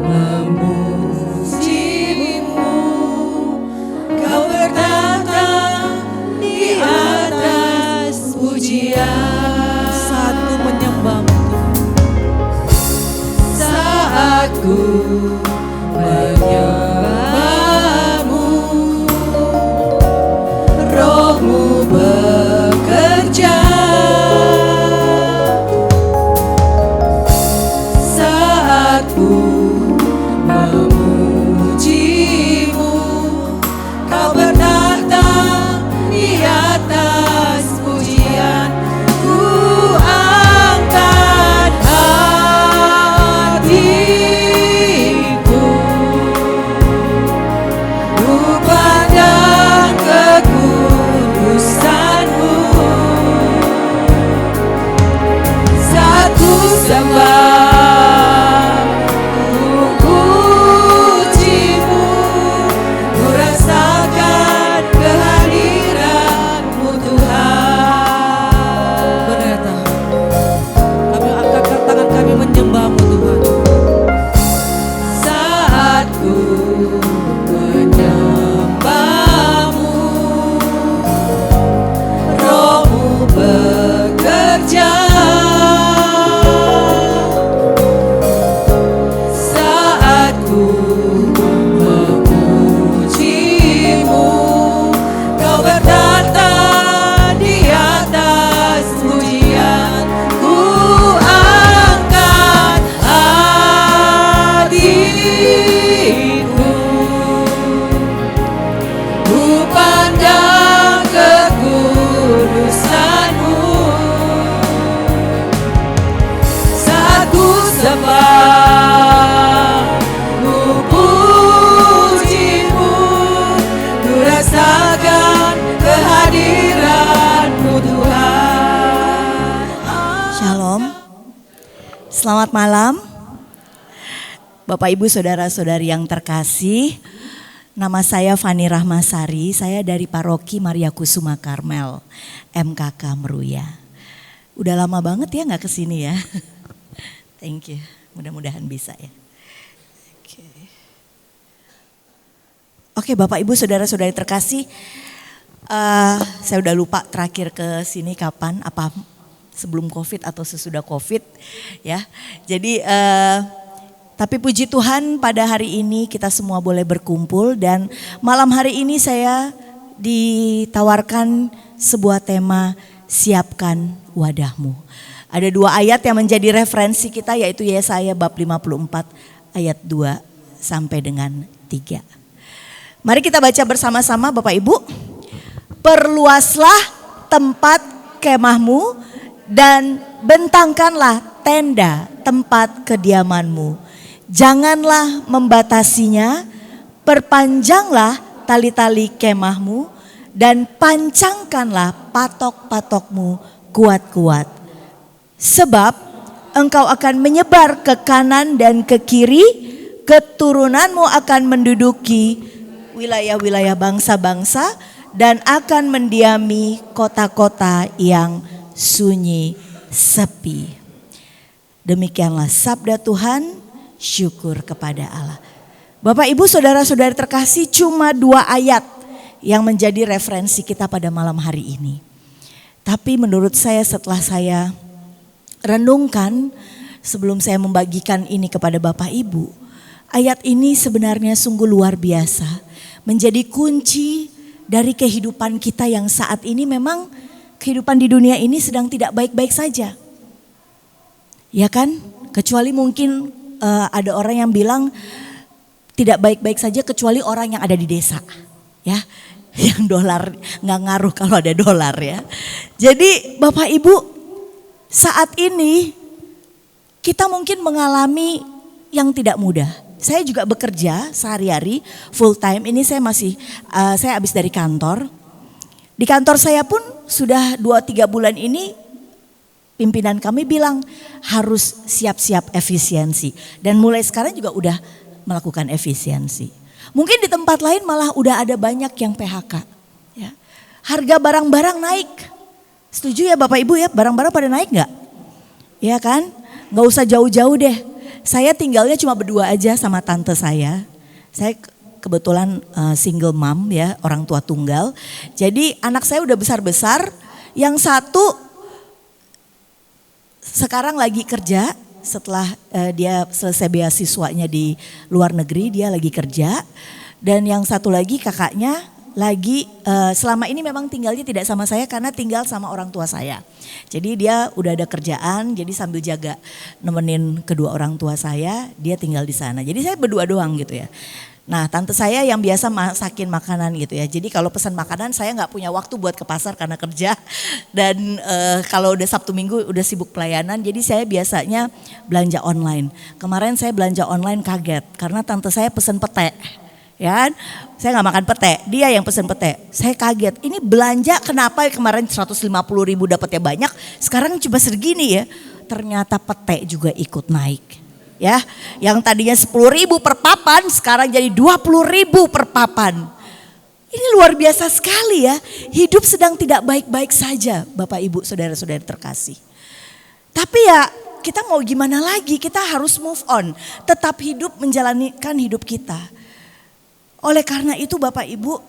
memujimu, Kau bertata di atas pujian. Saat ku menyembahmu, Saat ku menyembahmu, Roh-Mu bekerja. Saat ku memujimu, Kau bertahta di atas pujian. Ku angkat hatiku, ku pandang kekudusan-Mu. Saat ku sembah, ku pujimu, ku rasakan kehadiran-Mu Tuhan. benar Tuhan. Kami angkatkan tangan kami menyembahmu Tuhan. Saat ku menyembahmu, Roh-Mu bekerja. Saat ku memujimu, Kau bertahta di atas pujian. Ku angkat hatiku, ku pandang kekudusan-Mu. Saat ku sembah, ku pujimu, ku rasakan kehadiran-Mu Tuhan. Shalom, selamat malam Bapak Ibu Saudara-saudari yang terkasih. Nama saya Fani Rahmasari, saya dari Paroki Maria Kusuma Karmel, MKK Meruya. Udah lama banget ya gak kesini ya. Thank you, mudah-mudahan bisa ya. Oke Bapak Ibu Saudara-saudari terkasih, saya udah lupa terakhir ke sini kapan, apa sebelum COVID atau sesudah COVID ya. Jadi tapi puji Tuhan pada hari ini kita semua boleh berkumpul dan malam hari ini saya ditawarkan sebuah tema siapkan wadahmu. Ada dua ayat yang menjadi referensi kita yaitu Yesaya bab 54 ayat 2 sampai dengan 3. Mari kita baca bersama-sama Bapak Ibu. Perluaslah tempat kemahmu dan bentangkanlah tenda tempat kediamanmu. Janganlah membatasinya, perpanjanglah tali-tali kemahmu dan pancangkanlah patok-patokmu kuat-kuat. Sebab engkau akan menyebar ke kanan dan ke kiri, keturunanmu akan menduduki wilayah-wilayah bangsa-bangsa dan akan mendiami kota-kota yang sunyi sepi. Demikianlah sabda Tuhan, syukur kepada Allah. Bapak Ibu Saudara-saudari terkasih, cuma 2 ayat yang menjadi referensi kita pada malam hari ini. Tapi menurut saya setelah saya renungkan sebelum saya membagikan ini kepada Bapak Ibu, ayat ini sebenarnya sungguh luar biasa. Menjadi kunci dari kehidupan kita yang saat ini memang kehidupan di dunia ini sedang tidak baik-baik saja. Ya kan? Kecuali mungkin ada orang yang bilang tidak baik-baik saja kecuali orang yang ada di desa. Ya, yang dolar nggak ngaruh kalau ada dolar ya. Jadi Bapak Ibu saat ini kita mungkin mengalami yang tidak mudah. Saya juga bekerja sehari-hari full time. Ini saya habis dari kantor. Di kantor saya pun sudah 2-3 bulan ini pimpinan kami bilang harus siap-siap efisiensi. Dan mulai sekarang juga udah melakukan efisiensi. Mungkin di tempat lain malah udah ada banyak yang PHK. Ya. Harga barang-barang naik. Setuju ya Bapak Ibu ya, barang-barang pada naik gak? Ya kan? Gak usah jauh-jauh deh. Saya tinggalnya cuma berdua aja sama tante saya. Saya kebetulan single mom ya, orang tua tunggal. Jadi anak saya udah besar-besar, yang satu sekarang lagi kerja setelah dia selesai beasiswanya di luar negeri, dia lagi kerja. Dan yang satu lagi kakaknya lagi selama ini memang tinggalnya tidak sama saya karena tinggal sama orang tua saya. Jadi dia udah ada kerjaan, jadi sambil jaga nemenin kedua orang tua saya, dia tinggal di sana. Jadi saya berdua doang gitu ya. Nah tante saya yang biasa masakin makanan gitu ya. Jadi kalau pesan makanan saya nggak punya waktu buat ke pasar karena kerja. Dan kalau udah Sabtu Minggu udah sibuk pelayanan, jadi saya biasanya belanja online. Kemarin saya belanja online kaget karena tante saya pesen pete. Ya kan? Saya nggak makan pete, dia yang pesen pete. Saya kaget, ini belanja kenapa kemarin 150.000 dapatnya banyak, sekarang cuma segini ya. Ternyata pete juga ikut naik. Ya, yang tadinya 10.000 per papan, sekarang jadi 20.000 per papan. Ini luar biasa sekali ya. Hidup sedang tidak baik-baik saja, Bapak Ibu, saudara-saudara terkasih. Tapi ya kita mau gimana lagi? Kita harus move on, tetap hidup, menjalankan hidup kita. Oleh karena itu Bapak Ibu,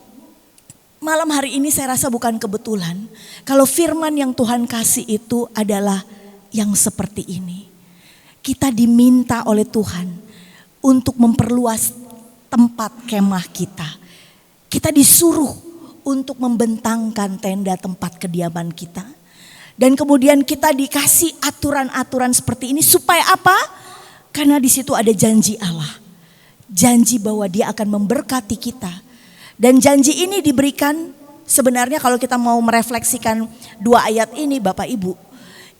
malam hari ini saya rasa bukan kebetulan kalau firman yang Tuhan kasih itu adalah yang seperti ini. Kita diminta oleh Tuhan untuk memperluas tempat kemah kita. Kita disuruh untuk membentangkan tenda tempat kediaman kita. Dan kemudian kita dikasih aturan-aturan seperti ini supaya apa? Karena di situ ada janji Allah. Janji bahwa dia akan memberkati kita. Dan janji ini diberikan sebenarnya kalau kita mau merefleksikan dua ayat ini Bapak Ibu.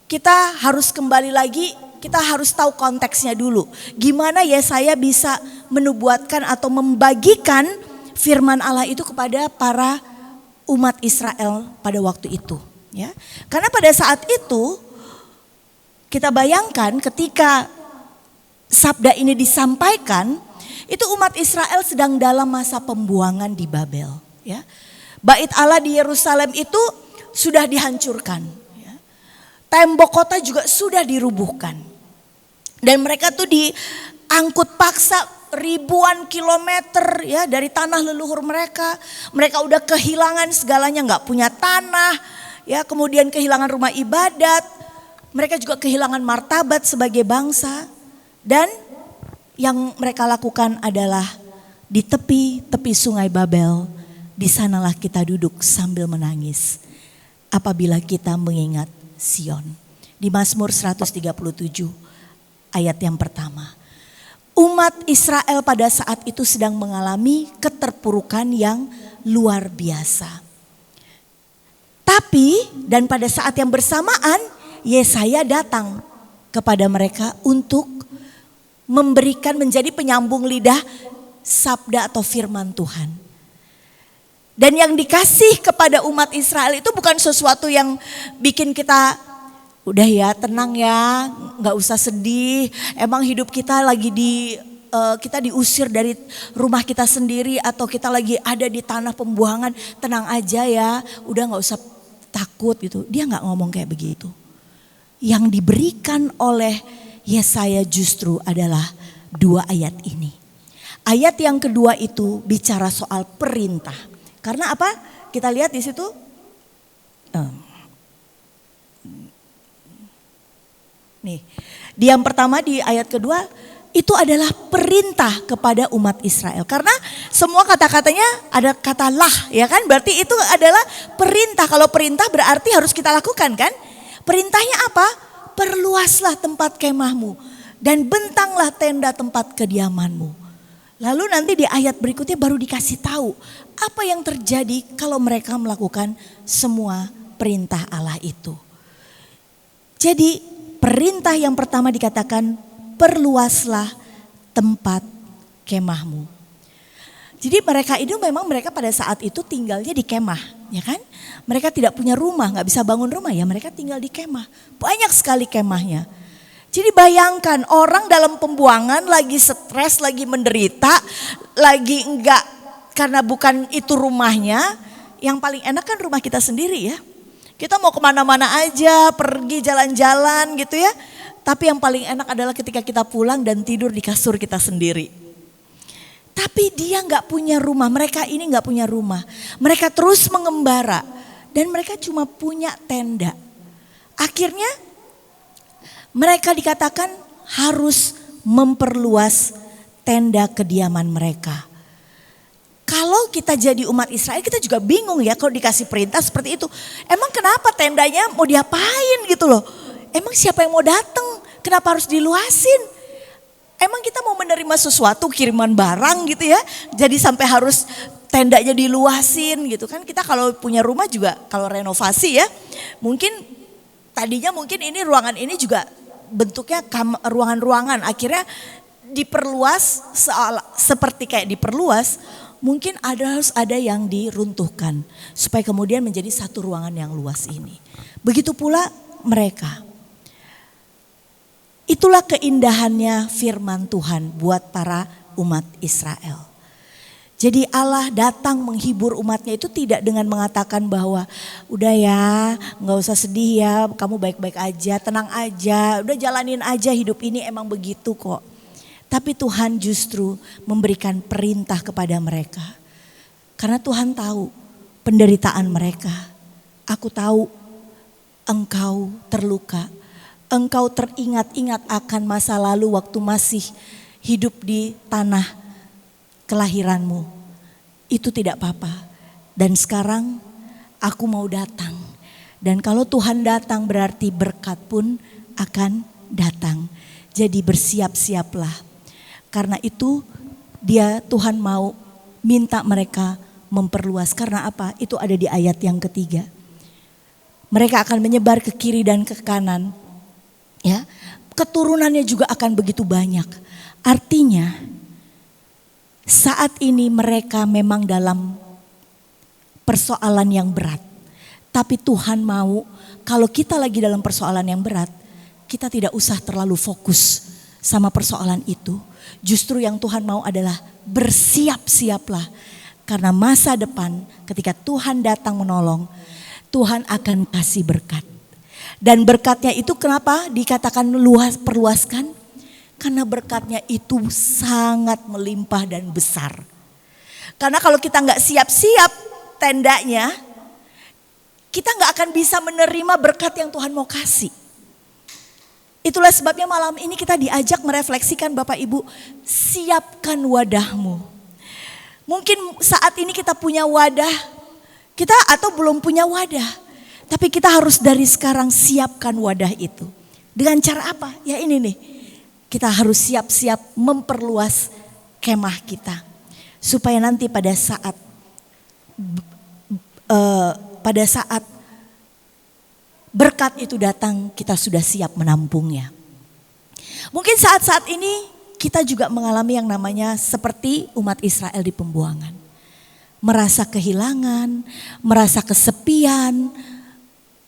Kita harus kembali lagi, kita harus tahu konteksnya dulu. Gimana Yesaya bisa menubuatkan atau membagikan firman Allah itu kepada para umat Israel pada waktu itu. Ya. Karena pada saat itu kita bayangkan ketika sabda ini disampaikan, itu umat Israel sedang dalam masa pembuangan di Babel. Ya. Bait Allah di Yerusalem itu sudah dihancurkan. Ya. Tembok kota juga sudah dirubuhkan. Dan mereka tuh diangkut paksa ribuan kilometer ya dari tanah leluhur mereka. Mereka udah kehilangan segalanya, nggak punya tanah. Ya, kemudian kehilangan rumah ibadat. Mereka juga kehilangan martabat sebagai bangsa. Dan yang mereka lakukan adalah di tepi sungai Babel, di sanalah kita duduk sambil menangis apabila kita mengingat Sion. Di Mazmur 137 ayat yang pertama. Umat Israel pada saat itu sedang mengalami keterpurukan yang luar biasa. Tapi dan pada saat yang bersamaan Yesaya datang kepada mereka untuk memberikan menjadi penyambung lidah sabda atau firman Tuhan. Dan yang dikasih kepada umat Israel itu bukan sesuatu yang bikin kita udah ya tenang ya, gak usah sedih. Emang hidup kita lagi kita diusir dari rumah kita sendiri atau kita lagi ada di tanah pembuangan, tenang aja ya, udah gak usah takut gitu. Dia gak ngomong kayak begitu. Yang diberikan oleh Yesaya justru adalah dua ayat ini. Ayat yang kedua itu bicara soal perintah. Karena apa? Kita lihat di situ. Nih, di yang pertama di ayat kedua itu adalah perintah kepada umat Israel. Karena semua kata-katanya ada kata lah, ya kan? Berarti itu adalah perintah. Kalau perintah berarti harus kita lakukan kan? Perintahnya apa? Perluaslah tempat kemahmu dan bentanglah tenda tempat kediamanmu. Lalu nanti di ayat berikutnya baru dikasih tahu apa yang terjadi kalau mereka melakukan semua perintah Allah itu. Jadi perintah yang pertama dikatakan perluaslah tempat kemahmu. Jadi mereka pada saat itu tinggalnya di kemah. Ya kan? Mereka tidak punya rumah, gak bisa bangun rumah ya, mereka tinggal di kemah. Banyak sekali kemahnya. Jadi bayangkan orang dalam pembuangan lagi stres, lagi menderita, lagi enggak karena bukan itu rumahnya. Yang paling enak kan rumah kita sendiri ya. Kita mau kemana-mana aja, pergi jalan-jalan gitu ya. Tapi yang paling enak adalah ketika kita pulang dan tidur di kasur kita sendiri. Tapi dia nggak punya rumah, mereka ini nggak punya rumah. Mereka terus mengembara dan mereka cuma punya tenda. Akhirnya mereka dikatakan harus memperluas tenda kediaman mereka. Kalau kita jadi umat Israel kita juga bingung ya kalau dikasih perintah seperti itu. Emang kenapa tendanya mau diapain gitu loh. Emang siapa yang mau datang? Kenapa harus diluasin? Emang kita mau menerima sesuatu kiriman barang gitu ya. Jadi sampai harus tendanya diluasin gitu kan. Kita kalau punya rumah juga kalau renovasi ya. Mungkin tadinya mungkin ini ruangan ini juga bentuknya ruangan-ruangan. Akhirnya diperluas seperti kayak diperluas. Mungkin harus ada yang diruntuhkan supaya kemudian menjadi satu ruangan yang luas ini. Begitu pula mereka. Itulah keindahannya firman Tuhan buat para umat Israel. Jadi Allah datang menghibur umatnya itu tidak dengan mengatakan bahwa udah ya gak usah sedih ya, kamu baik-baik aja, tenang aja, udah jalanin aja hidup ini emang begitu kok. Tapi Tuhan justru memberikan perintah kepada mereka. Karena Tuhan tahu penderitaan mereka. Aku tahu engkau terluka. Engkau teringat-ingat akan masa lalu waktu masih hidup di tanah kelahiranmu. Itu tidak apa-apa. Dan sekarang aku mau datang. Dan kalau Tuhan datang berarti berkat pun akan datang. Jadi bersiap-siaplah. Karena itu Tuhan mau minta mereka memperluas. Karena apa? Itu ada di ayat yang ketiga. Mereka akan menyebar ke kiri dan ke kanan. Ya, keturunannya juga akan begitu banyak. Artinya saat ini mereka memang dalam persoalan yang berat. Tapi Tuhan mau kalau kita lagi dalam persoalan yang berat, kita tidak usah terlalu fokus sama persoalan itu. Justru yang Tuhan mau adalah bersiap-siaplah. Karena masa depan ketika Tuhan datang menolong, Tuhan akan kasih berkat. Dan berkatnya itu kenapa dikatakan perluaskan? Karena berkatnya itu sangat melimpah dan besar. Karena kalau kita nggak siap-siap tendanya, kita nggak akan bisa menerima berkat yang Tuhan mau kasih. Itulah sebabnya malam ini kita diajak merefleksikan Bapak Ibu, siapkan wadahmu. Mungkin saat ini kita punya wadah, kita atau belum punya wadah. Tapi kita harus dari sekarang siapkan wadah itu. Dengan cara apa? Ya ini nih, kita harus siap-siap memperluas kemah kita. Supaya nanti pada saat berkat itu datang, kita sudah siap menampungnya. Mungkin saat-saat ini kita juga mengalami yang namanya seperti umat Israel di pembuangan. Merasa kehilangan, merasa kesepian,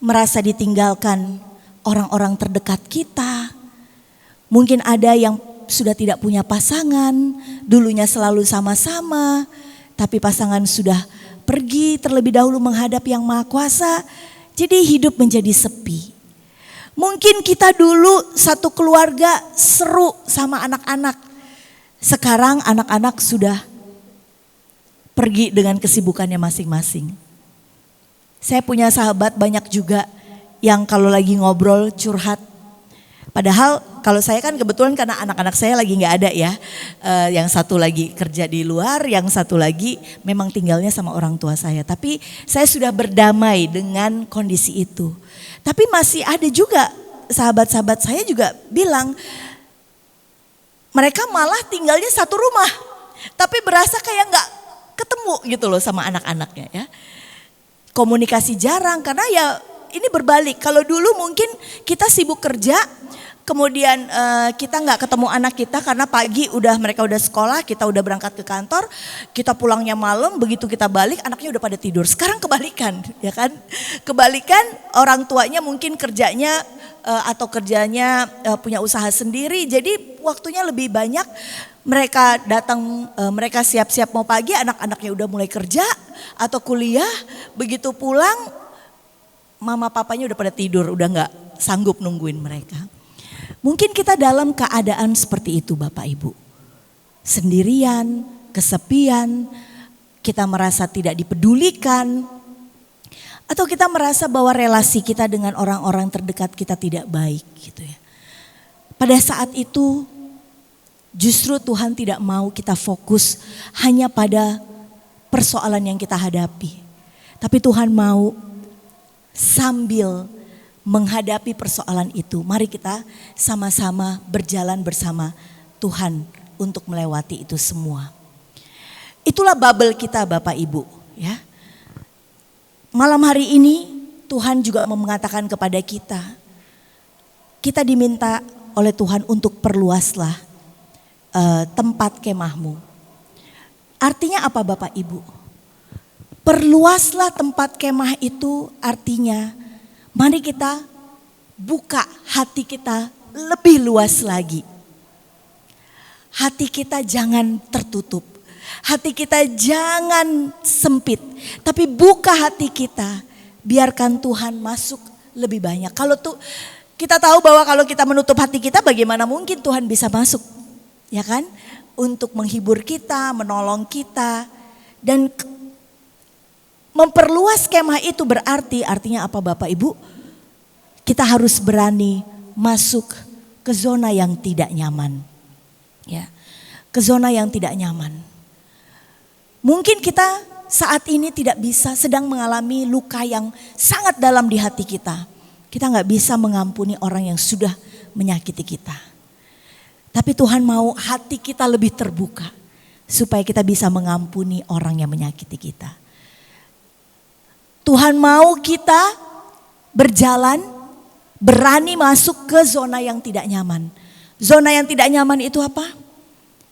merasa ditinggalkan orang-orang terdekat kita. Mungkin ada yang sudah tidak punya pasangan, dulunya selalu sama-sama, tapi pasangan sudah pergi terlebih dahulu menghadap Yang Maha Kuasa. Jadi hidup menjadi sepi. Mungkin kita dulu satu keluarga seru sama anak-anak. Sekarang anak-anak sudah pergi dengan kesibukannya masing-masing. Saya punya sahabat banyak juga yang kalau lagi ngobrol curhat. Padahal kalau saya kan kebetulan karena anak-anak saya lagi nggak ada ya. Yang satu lagi kerja di luar, yang satu lagi memang tinggalnya sama orang tua saya. Tapi saya sudah berdamai dengan kondisi itu. Tapi masih ada juga sahabat-sahabat saya juga bilang mereka malah tinggalnya satu rumah. Tapi berasa kayak nggak ketemu gitu loh sama anak-anaknya ya. Komunikasi jarang karena ya ini berbalik. Kalau dulu mungkin kita sibuk kerja, kemudian kita nggak ketemu anak kita karena pagi mereka udah sekolah, kita udah berangkat ke kantor, kita pulangnya malam, begitu kita balik anaknya udah pada tidur. Sekarang kebalikan, ya kan? Kebalikan orang tuanya mungkin kerjanya punya usaha sendiri, jadi waktunya lebih banyak. Mereka datang, mereka siap-siap mau pagi, anak-anaknya udah mulai kerja atau kuliah, begitu pulang mama papanya udah pada tidur, udah nggak sanggup nungguin mereka. Mungkin kita dalam keadaan seperti itu Bapak Ibu. Sendirian, kesepian, kita merasa tidak dipedulikan. Atau kita merasa bahwa relasi kita dengan orang-orang terdekat kita tidak baik gitu ya. Pada saat itu justru Tuhan tidak mau kita fokus hanya pada persoalan yang kita hadapi. Tapi Tuhan mau sambil menghadapi persoalan itu, mari kita sama-sama berjalan bersama Tuhan untuk melewati itu semua. Itulah bubble kita Bapak Ibu ya. Malam hari ini Tuhan juga mengatakan kepada kita diminta oleh Tuhan untuk perluaslah tempat kemahmu. Artinya apa Bapak Ibu? Perluaslah tempat kemah itu artinya mari kita buka hati kita lebih luas lagi. Hati kita jangan tertutup. Hati kita jangan sempit, tapi buka hati kita, biarkan Tuhan masuk lebih banyak. Kalau tuh kita tahu bahwa kalau kita menutup hati kita, bagaimana mungkin Tuhan bisa masuk, ya kan? Untuk menghibur kita, menolong kita, dan memperluas kemah itu artinya apa Bapak Ibu? Kita harus berani masuk ke zona yang tidak nyaman, ya, ke zona yang tidak nyaman. Mungkin kita saat ini tidak bisa sedang mengalami luka yang sangat dalam di hati kita. Kita gak bisa mengampuni orang yang sudah menyakiti kita. Tapi Tuhan mau hati kita lebih terbuka. Supaya kita bisa mengampuni orang yang menyakiti kita. Tuhan mau kita berjalan, berani masuk ke zona yang tidak nyaman. Zona yang tidak nyaman itu apa?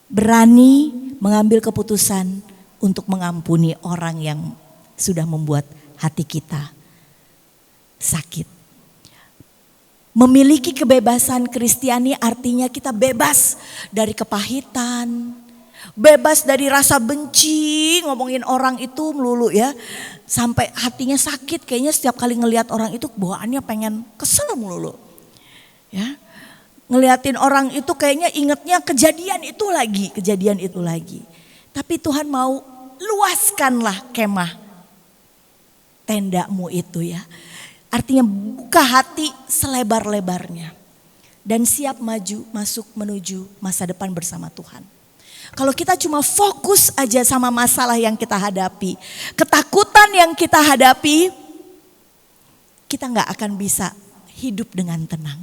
Berani mengambil keputusan untuk mengampuni orang yang sudah membuat hati kita sakit. Memiliki kebebasan Kristiani artinya kita bebas dari kepahitan, bebas dari rasa benci, ngomongin orang itu melulu ya. Sampai hatinya sakit, kayaknya setiap kali ngelihat orang itu bawaannya pengen kesel melulu. Ya. Ngeliatin orang itu kayaknya ingetnya kejadian itu lagi. Tapi Tuhan mau luaskanlah kemah tendamu itu ya. Artinya buka hati selebar-lebarnya. Dan siap masuk menuju masa depan bersama Tuhan. Kalau kita cuma fokus aja sama masalah yang kita hadapi. Ketakutan yang kita hadapi. Kita gak akan bisa hidup dengan tenang.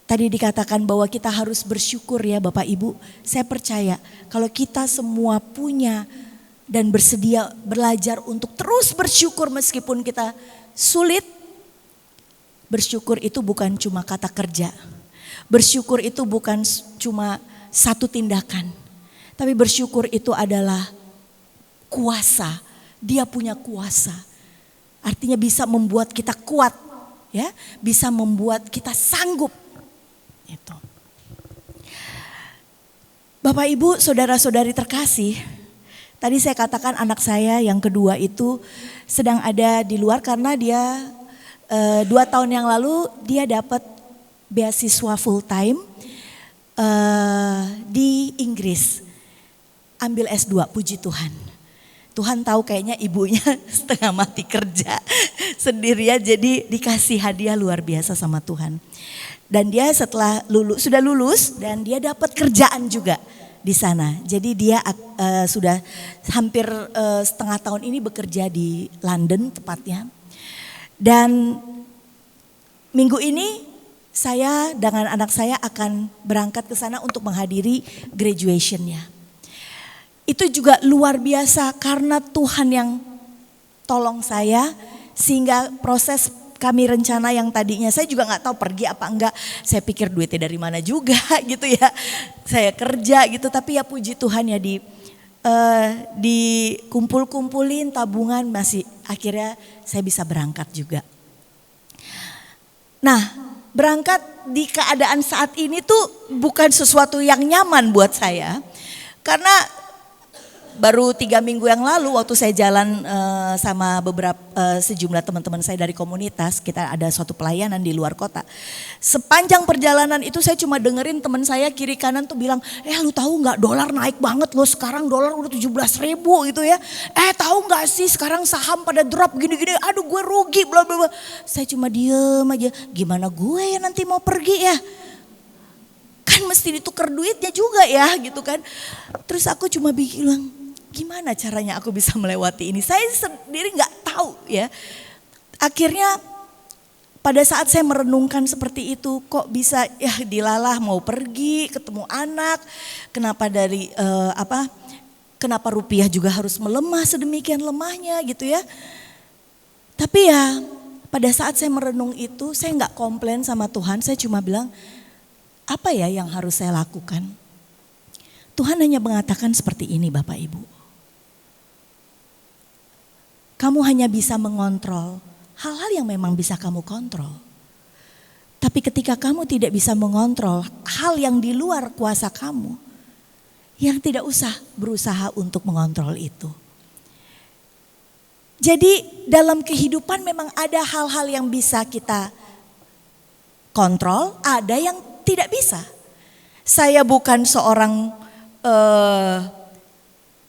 Tadi dikatakan bahwa kita harus bersyukur ya Bapak Ibu. Saya percaya kalau kita semua punya dan bersedia belajar untuk terus bersyukur meskipun kita sulit. Bersyukur itu bukan cuma kata kerja. Bersyukur itu bukan cuma satu tindakan. Tapi bersyukur itu adalah kuasa. Dia punya kuasa. Artinya bisa membuat kita kuat. Ya, bisa membuat kita sanggup. Itu. Bapak Ibu, saudara-saudari terkasih, tadi saya katakan anak saya yang kedua itu sedang ada di luar karena dia 2 tahun yang lalu dia dapat beasiswa full time di Inggris, ambil S2, puji Tuhan. Tuhan tahu kayaknya ibunya setengah mati kerja sendirian, jadi dikasih hadiah luar biasa sama Tuhan. Dan dia setelah sudah lulus dan dia dapat kerjaan juga di sana. Jadi dia sudah hampir setengah tahun ini bekerja di London tepatnya. Dan minggu ini saya dengan anak saya akan berangkat ke sana untuk menghadiri graduation-nya. Itu juga luar biasa karena Tuhan yang tolong saya sehingga proses kami rencana yang tadinya saya juga gak tahu pergi apa enggak. Saya pikir duitnya dari mana juga gitu ya. Saya kerja gitu tapi ya puji Tuhan ya dikumpul-kumpulin tabungan masih akhirnya saya bisa berangkat juga. Nah berangkat di keadaan saat ini tuh bukan sesuatu yang nyaman buat saya. Karena baru 3 minggu yang lalu waktu saya jalan sama sejumlah teman-teman saya dari komunitas, kita ada suatu pelayanan di luar kota. Sepanjang perjalanan itu saya cuma dengerin teman saya kiri kanan tuh bilang, lu tahu nggak dolar naik banget loh, sekarang dolar udah 17.000 gitu ya. Tahu nggak sih sekarang saham pada drop gini-gini, aduh gue rugi bla bla bla. Saya cuma diem aja, gimana gue ya nanti mau pergi ya. Kan mesti ditukar duitnya juga ya gitu kan. Terus aku cuma bilang, gimana caranya aku bisa melewati ini? Saya sendiri gak tahu ya. Akhirnya pada saat saya merenungkan seperti itu, kok bisa ya dilalah mau pergi ketemu anak. Kenapa kenapa rupiah juga harus melemah sedemikian lemahnya gitu ya. Tapi ya pada saat saya merenung itu saya gak komplain sama Tuhan, saya cuma bilang, apa ya yang harus saya lakukan? Tuhan hanya mengatakan seperti ini Bapak Ibu. Kamu hanya bisa mengontrol hal-hal yang memang bisa kamu kontrol. Tapi ketika kamu tidak bisa mengontrol hal yang di luar kuasa kamu, yang tidak usah berusaha untuk mengontrol itu. Jadi dalam kehidupan memang ada hal-hal yang bisa kita kontrol, ada yang tidak bisa. Saya bukan seorang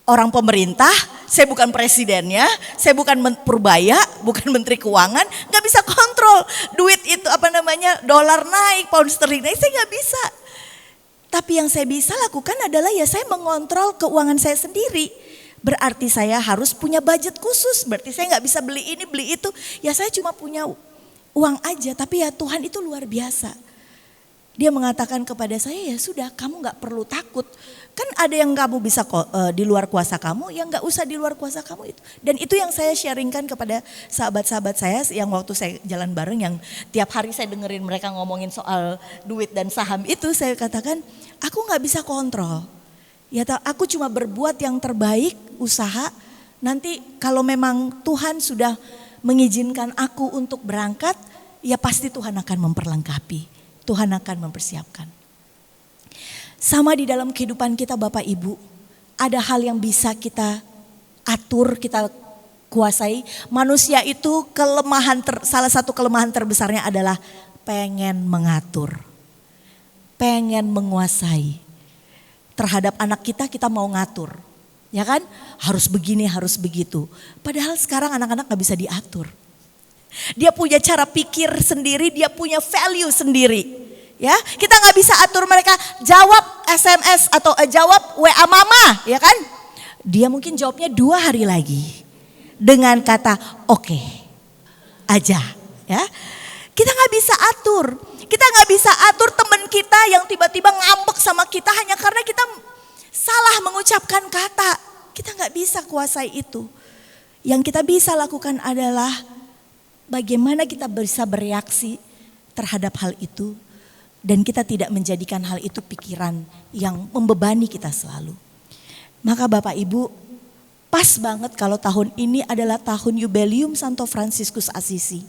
orang pemerintah, saya bukan presidennya, saya bukan purbaya, bukan menteri keuangan, nggak bisa kontrol duit itu dolar naik, pound sterling naik, saya nggak bisa. Tapi yang saya bisa lakukan adalah ya saya mengontrol keuangan saya sendiri. Berarti saya harus punya budget khusus, berarti saya nggak bisa beli ini beli itu. Ya saya cuma punya uang aja, tapi ya Tuhan itu luar biasa. Dia mengatakan kepada saya, ya sudah kamu gak perlu takut. Kan ada yang kamu bisa di luar kuasa kamu, yang gak usah di luar kuasa kamu itu. Dan itu yang saya sharingkan kepada sahabat-sahabat saya yang waktu saya jalan bareng, yang tiap hari saya dengerin mereka ngomongin soal duit dan saham itu. Saya katakan, aku gak bisa kontrol. Ya aku cuma berbuat yang terbaik, usaha. Nanti kalau memang Tuhan sudah mengizinkan aku untuk berangkat, ya pasti Tuhan akan memperlengkapi. Tuhan akan mempersiapkan. Sama di dalam kehidupan kita Bapak Ibu, ada hal yang bisa kita atur, kita kuasai. Manusia itu salah satu kelemahan terbesarnya adalah pengen mengatur, pengen menguasai. Terhadap anak kita mau ngatur, ya kan? Harus begini, harus begitu. Padahal sekarang anak-anak gak bisa diatur. Dia punya cara pikir sendiri, dia punya value sendiri. Ya, kita nggak bisa atur mereka jawab SMS atau jawab WA mama, ya kan? Dia mungkin jawabnya 2 hari lagi dengan kata oke aja, ya. Kita nggak bisa atur, kita nggak bisa atur teman kita yang tiba-tiba ngambek sama kita hanya karena kita salah mengucapkan kata. Kita nggak bisa kuasai itu. Yang kita bisa lakukan adalah bagaimana kita bisa bereaksi terhadap hal itu dan kita tidak menjadikan hal itu pikiran yang membebani kita selalu. Maka Bapak Ibu, pas banget kalau tahun ini adalah tahun Jubileum Santo Fransiskus Assisi.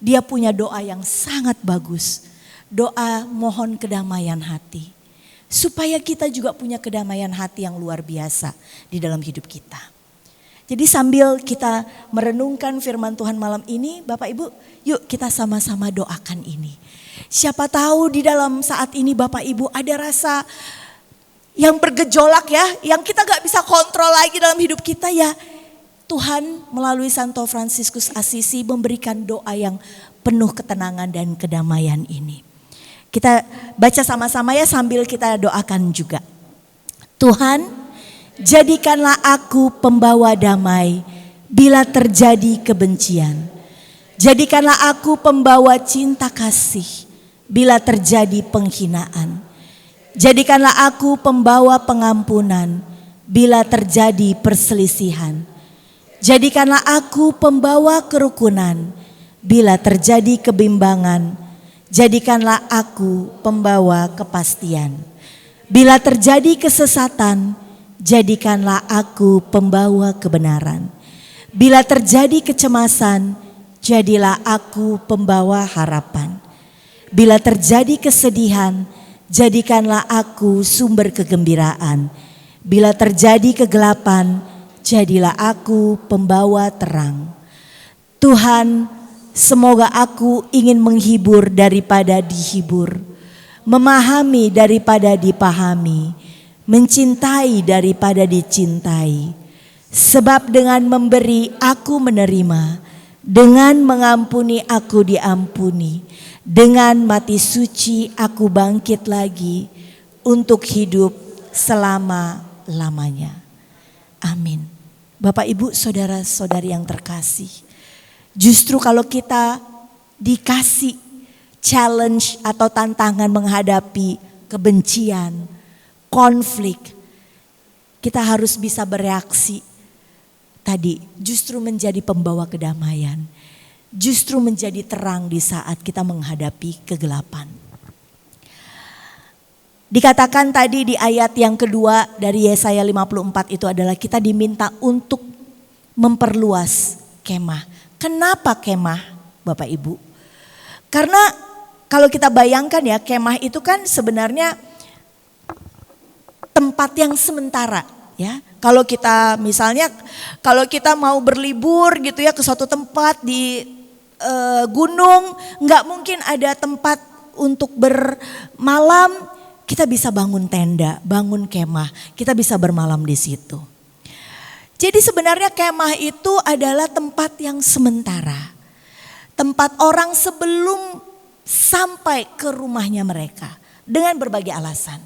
Dia punya doa yang sangat bagus. Doa mohon kedamaian hati. Supaya kita juga punya kedamaian hati yang luar biasa di dalam hidup kita. Jadi sambil kita merenungkan firman Tuhan malam ini, Bapak Ibu, yuk kita sama-sama doakan ini. Siapa tahu di dalam saat ini Bapak Ibu ada rasa yang bergejolak ya, yang kita gak bisa kontrol lagi dalam hidup kita ya. Tuhan melalui Santo Fransiskus Assisi memberikan doa yang penuh ketenangan dan kedamaian ini. Kita baca sama-sama ya sambil kita doakan juga. Tuhan, jadikanlah aku pembawa damai bila terjadi kebencian. Jadikanlah aku pembawa cinta kasih bila terjadi penghinaan. Jadikanlah aku pembawa pengampunan bila terjadi perselisihan. Jadikanlah aku pembawa kerukunan bila terjadi kebimbangan. Jadikanlah aku pembawa kepastian. Bila terjadi kesesatan, jadikanlah aku pembawa kebenaran. Bila terjadi kecemasan, jadilah aku pembawa harapan. Bila terjadi kesedihan, jadikanlah aku sumber kegembiraan. Bila terjadi kegelapan, jadilah aku pembawa terang. Tuhan, semoga aku ingin menghibur daripada dihibur, memahami daripada dipahami, mencintai daripada dicintai. Sebab dengan memberi aku menerima, dengan mengampuni aku diampuni, dengan mati suci aku bangkit lagi untuk hidup selama-lamanya. Amin. Bapak, Ibu, saudara-saudari yang terkasih, justru kalau kita dikasih challenge atau tantangan menghadapi kebencian, konflik, kita harus bisa bereaksi. Tadi justru menjadi pembawa kedamaian, justru menjadi terang di saat kita menghadapi kegelapan. Dikatakan tadi di ayat yang kedua dari Yesaya 54 itu adalah kita diminta untuk memperluas kemah. Kenapa kemah, Bapak Ibu? Karena kalau kita bayangkan ya, kemah itu kan sebenarnya tempat yang sementara ya. Kalau kita misalnya kalau kita mau berlibur gitu ya ke suatu tempat di gunung, nggak mungkin ada tempat untuk bermalam. Kita bisa bangun tenda, bangun kemah, kita bisa bermalam di situ. Jadi sebenarnya kemah itu adalah tempat yang sementara. Tempat orang sebelum sampai ke rumahnya mereka dengan berbagai alasan.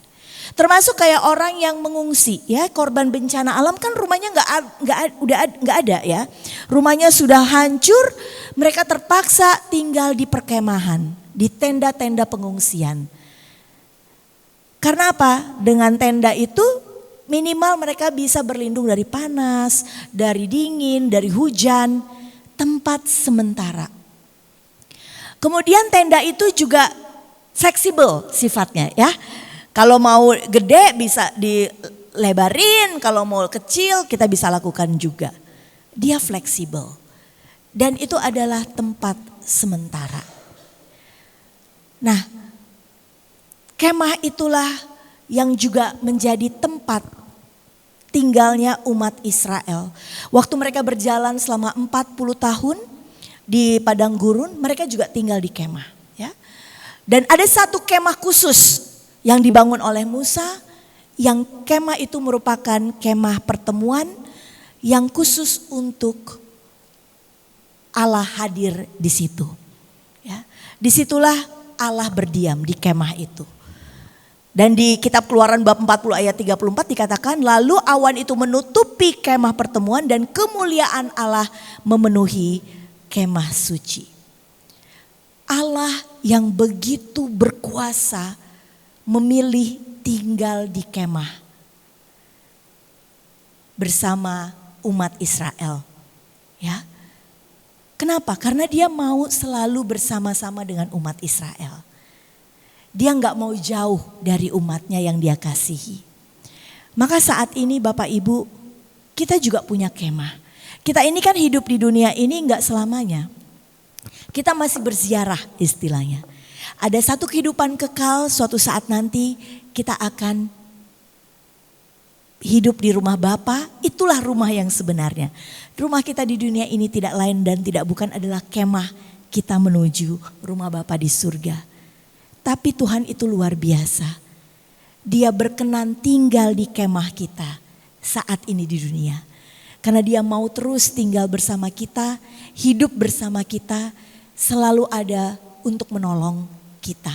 Termasuk kayak orang yang mengungsi ya, korban bencana alam kan rumahnya nggak ada ya. Rumahnya sudah hancur, mereka terpaksa tinggal di perkemahan, di tenda-tenda pengungsian. Karena apa? Dengan tenda itu minimal mereka bisa berlindung dari panas, dari dingin, dari hujan, tempat sementara. Kemudian tenda itu juga fleksibel sifatnya ya. Kalau mau gede bisa dilebarin, kalau mau kecil kita bisa lakukan juga. Dia fleksibel. Dan itu adalah tempat sementara. Nah, kemah itulah yang juga menjadi tempat tinggalnya umat Israel. Waktu mereka berjalan selama 40 tahun di padang gurun, mereka juga tinggal di kemah. Ya. Dan ada satu kemah khusus yang dibangun oleh Musa, yang kemah itu merupakan kemah pertemuan yang khusus untuk Allah hadir di situ. Ya. Disitulah Allah berdiam di kemah itu. Dan di kitab Keluaran bab 40 ayat 34 dikatakan, lalu awan itu menutupi kemah pertemuan dan kemuliaan Allah memenuhi kemah suci. Allah yang begitu berkuasa memilih tinggal di kemah bersama umat Israel. Ya. Kenapa? Karena dia mau selalu bersama-sama dengan umat Israel. Dia nggak mau jauh dari umatnya yang dia kasihi. Maka saat ini Bapak Ibu, kita juga punya kemah. Kita ini kan hidup di dunia ini nggak selamanya. Kita masih berziarah istilahnya. Ada satu kehidupan kekal, suatu saat nanti kita akan hidup di rumah Bapa. Itulah rumah yang sebenarnya. Rumah kita di dunia ini tidak lain dan tidak bukan adalah kemah kita menuju rumah Bapa di surga. Tapi Tuhan itu luar biasa. Dia berkenan tinggal di kemah kita saat ini di dunia. Karena dia mau terus tinggal bersama kita, hidup bersama kita, selalu ada untuk menolong kita.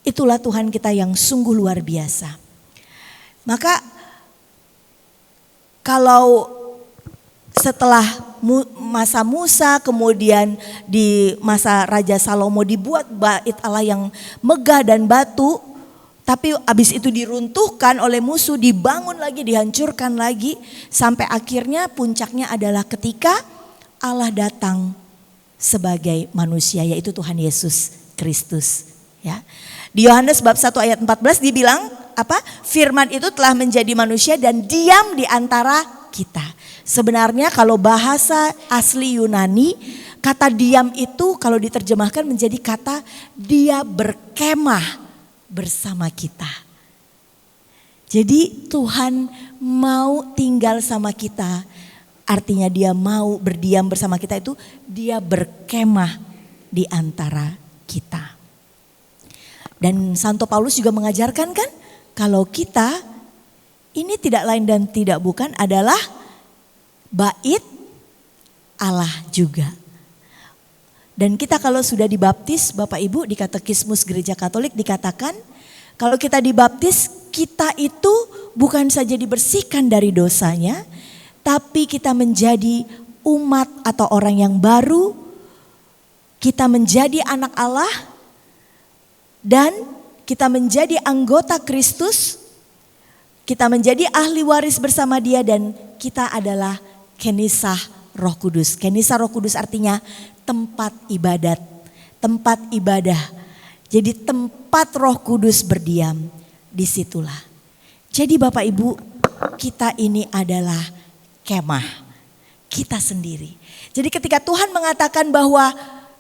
Itulah Tuhan kita yang sungguh luar biasa. Maka kalau setelah masa Musa, kemudian di masa Raja Salomo dibuat bait Allah yang megah dan batu, tapi habis itu diruntuhkan oleh musuh, dibangun lagi, dihancurkan lagi, sampai akhirnya puncaknya adalah ketika Allah datang sebagai manusia, yaitu Tuhan Yesus Kristus. Ya. Di Yohanes bab 1 ayat 14 dibilang apa? Firman itu telah menjadi manusia dan diam di antara kita. Sebenarnya kalau bahasa asli Yunani, kata diam itu kalau diterjemahkan menjadi kata dia berkemah bersama kita. Jadi Tuhan mau tinggal sama kita. Artinya dia mau berdiam bersama kita itu dia berkemah di antara kita. Dan Santo Paulus juga mengajarkan kan kalau kita ini tidak lain dan tidak bukan adalah bait Allah juga. Dan kita kalau sudah dibaptis Bapak Ibu di Katekismus Gereja Katolik dikatakan kalau kita dibaptis kita itu bukan saja dibersihkan dari dosanya tapi kita menjadi umat atau orang yang baru, kita menjadi anak Allah dan kita menjadi anggota Kristus, kita menjadi ahli waris bersama Dia dan kita adalah kenisah Roh Kudus. Kenisah Roh Kudus artinya tempat ibadat, tempat ibadah. Jadi tempat Roh Kudus berdiam, disitulah. Jadi Bapak Ibu, kita ini adalah kemah, kita sendiri. Jadi ketika Tuhan mengatakan bahwa,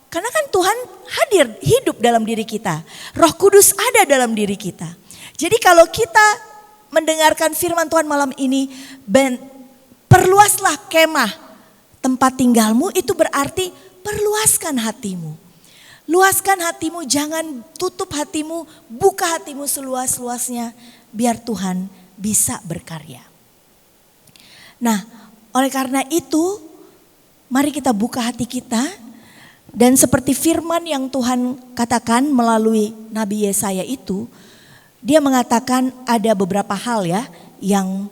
karena kan Tuhan hadir, hidup dalam diri kita. Roh Kudus ada dalam diri kita. Jadi kalau kita mendengarkan firman Tuhan malam ini, perluaslah kemah, tempat tinggalmu itu berarti perluaskan hatimu. Luaskan hatimu, jangan tutup hatimu, buka hatimu seluas-luasnya biar Tuhan bisa berkarya. Nah, oleh karena itu mari kita buka hati kita dan seperti firman yang Tuhan katakan melalui Nabi Yesaya itu, dia mengatakan ada beberapa hal ya yang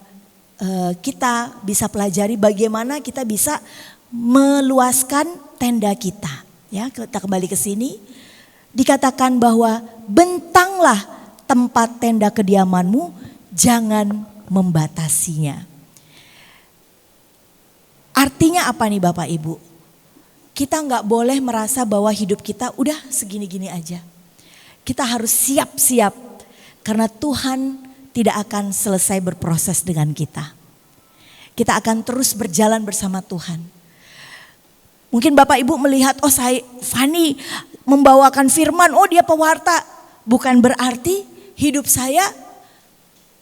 kita bisa pelajari bagaimana kita bisa meluaskan tenda kita. Ya, kita kembali ke sini. Dikatakan bahwa bentanglah tempat tenda kediamanmu, jangan membatasinya. Artinya apa nih Bapak Ibu? Kita nggak boleh merasa bahwa hidup kita udah segini-gini aja. Kita harus siap-siap karena Tuhan tidak akan selesai berproses dengan kita. Kita akan terus berjalan bersama Tuhan. Mungkin Bapak Ibu melihat, oh Fani membawakan firman, oh dia pewarta. Bukan berarti hidup saya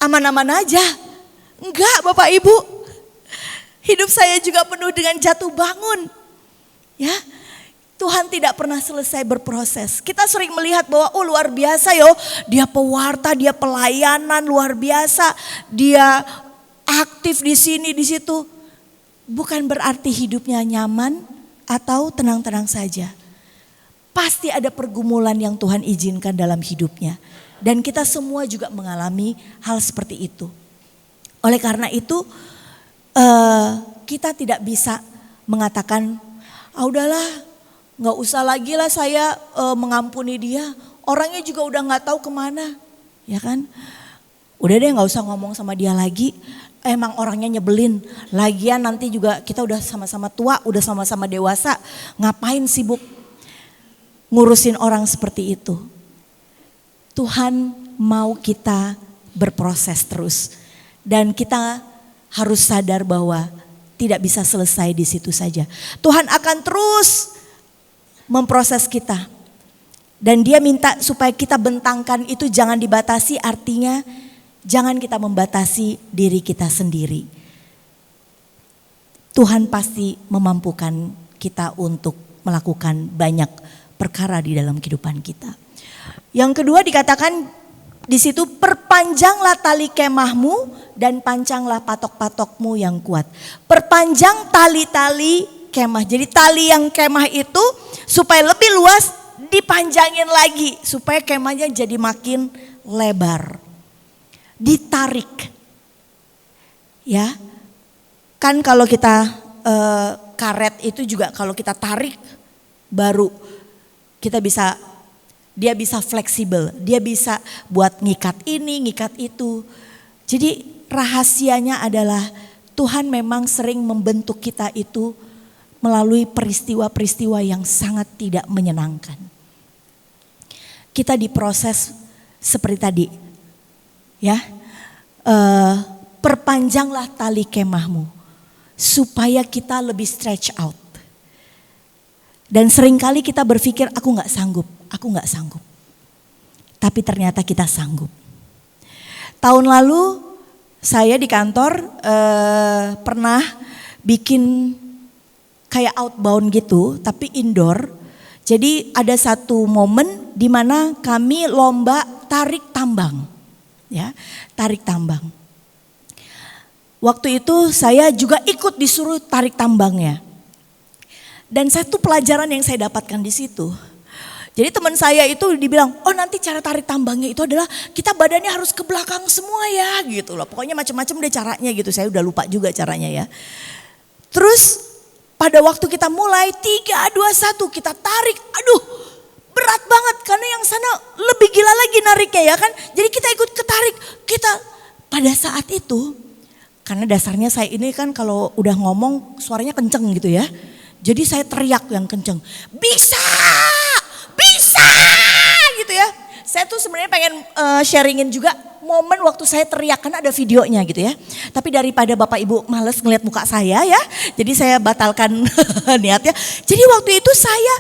aman-aman aja. Enggak Bapak Ibu. Hidup saya juga penuh dengan jatuh bangun. Ya, Tuhan tidak pernah selesai berproses. Kita sering melihat bahwa oh luar biasa yo, dia pewarta, dia pelayanan luar biasa. Dia aktif di sini, di situ. Bukan berarti hidupnya nyaman atau tenang-tenang saja. Pasti ada pergumulan yang Tuhan izinkan dalam hidupnya. Dan kita semua juga mengalami hal seperti itu. Oleh karena itu kita tidak bisa mengatakan, udahlah gak usah lagi lah saya mengampuni dia. Orangnya juga udah gak tahu kemana. Ya kan? Udah deh gak usah ngomong sama dia lagi. Emang orangnya nyebelin. Lagian nanti juga kita udah sama-sama tua, udah sama-sama dewasa. Ngapain sibuk ngurusin orang seperti itu? Tuhan mau kita berproses terus. Dan kita harus sadar bahwa tidak bisa selesai di situ saja. Tuhan akan terus memproses kita. Dan dia minta supaya kita bentangkan itu jangan dibatasi, artinya jangan kita membatasi diri kita sendiri. Tuhan pasti memampukan kita untuk melakukan banyak perkara di dalam kehidupan kita. Yang kedua dikatakan di situ, perpanjanglah tali kemahmu dan pancanglah patok-patokmu yang kuat. Perpanjang tali-tali kemah. Jadi tali yang kemah itu supaya lebih luas dipanjangin lagi supaya kemahnya jadi makin lebar. Ditarik, ya kan kalau kita karet itu juga kalau kita tarik baru kita bisa, dia bisa fleksibel, dia bisa buat ngikat ini, ngikat itu. Jadi rahasianya adalah Tuhan memang sering membentuk kita itu melalui peristiwa-peristiwa yang sangat tidak menyenangkan. Kita diproses seperti tadi. Ya, perpanjanglah tali kemahmu supaya kita lebih stretch out. Dan seringkali kita berpikir aku gak sanggup. Tapi ternyata kita sanggup. Tahun lalu Saya di kantor pernah bikin kayak outbound gitu, tapi indoor. Jadi ada satu momen di mana kami lomba tarik tambang, ya, tarik tambang. Waktu itu saya juga ikut disuruh tarik tambangnya. Dan satu pelajaran yang saya dapatkan di situ. Jadi teman saya itu dibilang, oh nanti cara tarik tambangnya itu adalah kita badannya harus ke belakang semua ya gitu loh. Pokoknya macam-macam deh caranya gitu, saya udah lupa juga caranya ya. Terus pada waktu kita mulai 3, 2, 1 kita tarik, aduh berat banget karena yang sana lebih gila lagi nariknya ya kan. Jadi kita ikut ketarik, kita pada saat itu karena dasarnya saya ini kan kalau udah ngomong suaranya kenceng gitu ya. Jadi saya teriak yang kenceng, bisa gitu ya. Saya tuh sebenarnya pengen sharingin juga momen waktu saya teriak karena ada videonya gitu ya. Tapi daripada Bapak Ibu males ngeliat muka saya ya, jadi saya batalkan niatnya. Jadi waktu itu saya